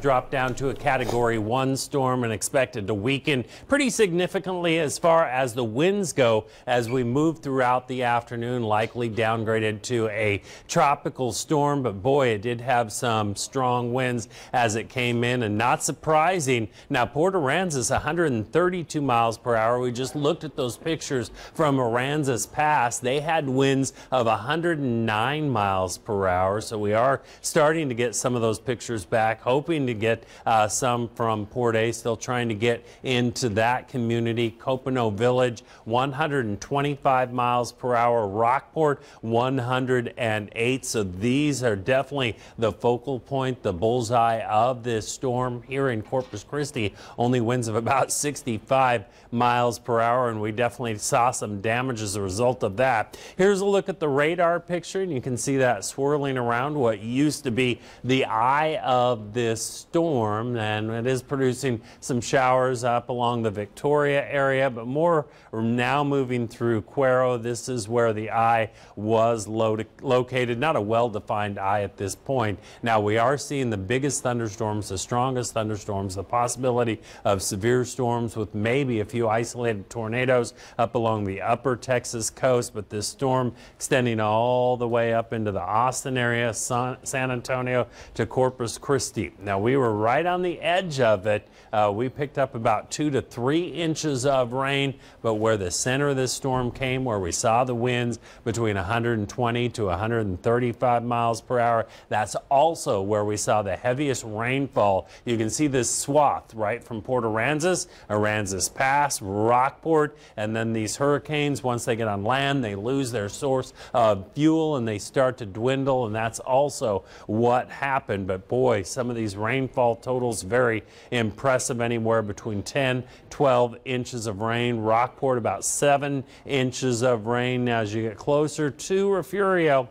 dropped down to a Category 1 storm and expected to weaken pretty significantly as far as the winds go as we move throughout the afternoon, likely downgraded to a tropical storm. But boy, it did have some strong winds as it came in, and not surprising. Now, Port Aransas 132 miles per hour. We just looked at those pictures from Aransas Pass. They had winds of 109 miles per hour. So we are starting to get some of those pictures back, hoping to get some from Port A, still trying to get into that community. Copano Village 125 miles per hour, Rockport 108. So these are definitely the focal point, the bullseye of this storm. Here in Corpus Christi, only winds of about 65 miles per hour, and we definitely saw some damage as a result of that. Here's a look at the radar picture, and you can see that swirling around what used to be the eye of this storm, and it is producing some showers up along the Victoria area, but more now moving through Cuero. This is where the eye was located, not a well-defined eye at this point. Now, we are seeing the biggest thunderstorms, the strongest thunderstorms, the possibility of severe storms with maybe a few isolated tornadoes up along the upper Texas coast, but this storm extending all the way up into the Austin area, San Antonio to Corpus Christi. Now, we were right on the edge of it. We picked up about 2 to 3 inches of rain, but where the center of this storm came, where we saw the winds between 120 to 135 miles per hour, that's also where we saw the heaviest rainfall. You can see this swath right from Port Aransas, Aransas Pass, Rockport, and then these hurricanes, once they get on land, they lose their source of fuel and they start to dwindle, and that's also what happened. But boy, some of these rainfall totals very impressive, anywhere between 10, 12 inches of rain. Rockport about 7 inches of rain. Now, as you get closer to Refugio,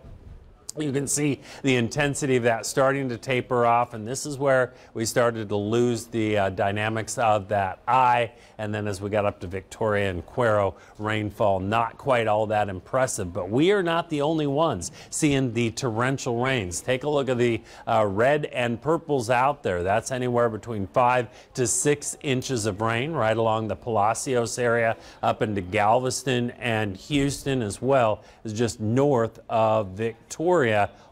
you can see the intensity of that starting to taper off, and this is where we started to lose the dynamics of that eye. And then as we got up to Victoria and Cuero, rainfall not quite all that impressive, but we are not the only ones seeing the torrential rains. Take a look at the red and purples out there. That's anywhere between 5 to 6 inches of rain right along the Palacios area up into Galveston and Houston, as well as just north of Victoria.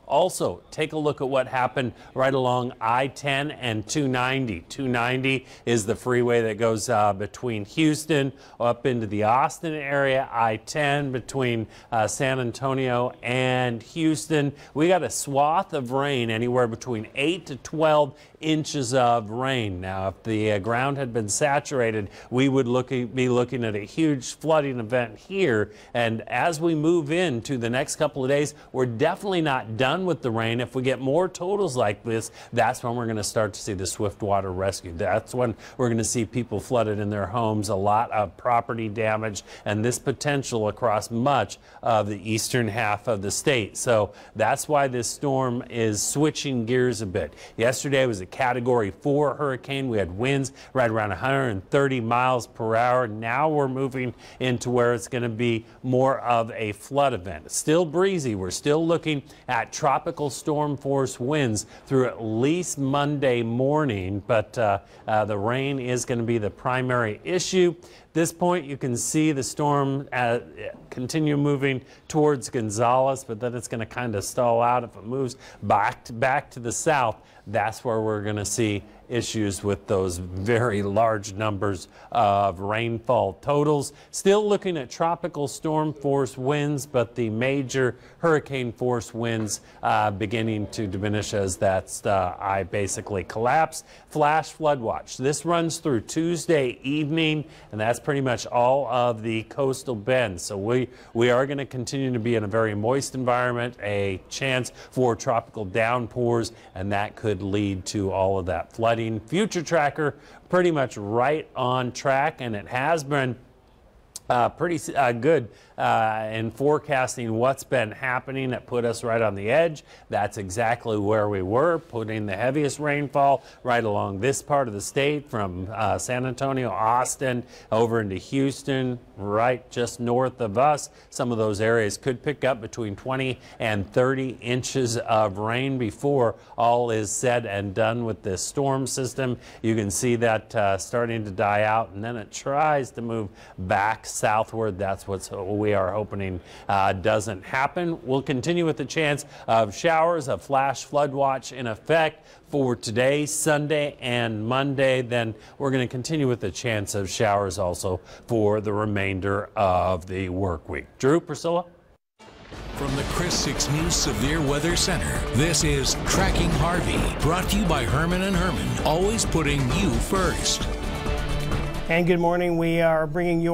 Also, take a look at what happened right along I-10 and 290. 290 is the freeway that goes between Houston up into the Austin area. I-10 between San Antonio and Houston. We got a swath of rain, anywhere between 8 to 12 inches of rain. Now, if the ground had been saturated, we would be looking at a huge flooding event here. And as we move into the next couple of days, we're definitely not done with the rain. If we get more totals like this, that's when we're going to start to see the swift water rescue. That's when we're going to see people flooded in their homes, a lot of property damage, and this potential across much of the eastern half of the state. So that's why this storm is switching gears a bit. Yesterday was a Category 4 hurricane. We had winds right around 130 miles per hour. Now we're moving into where it's going to be more of a flood event. Still breezy. We're still looking at tropical storm force winds through at least Monday morning, but the rain is going to be the primary issue. At this point, you can see the storm continue moving towards Gonzales, but then it's going to kind of stall out. If it moves back to the south, that's where we're going to see issues with those very large numbers of rainfall totals. Still looking at tropical storm force winds, but the major hurricane force winds beginning to diminish as that eye basically collapse. Flash flood watch. This runs through Tuesday evening, and that's pretty much all of the coastal bend. So we are going to continue to be in a very moist environment, a chance for tropical downpours, and that could lead to all of that flooding. Future tracker pretty much right on track, and it has been pretty good in forecasting what's been happening. It put us right on the edge. That's exactly where we were, putting the heaviest rainfall right along this part of the state from San Antonio, Austin, over into Houston, right just north of us. Some of those areas could pick up between 20 and 30 inches of rain before all is said and done with this storm system. You can see that starting to die out, and then it tries to move back southward. That's what we are hoping doesn't happen. We'll continue with the chance of showers, a flash flood watch in effect for today, Sunday, and Monday. Then we're going to continue with the chance of showers also for the remainder of the work week. Drew, Priscilla? From the Chris 6 News Severe Weather Center, this is Tracking Harvey, brought to you by Herman & Herman, always putting you first. And good morning. We are bringing you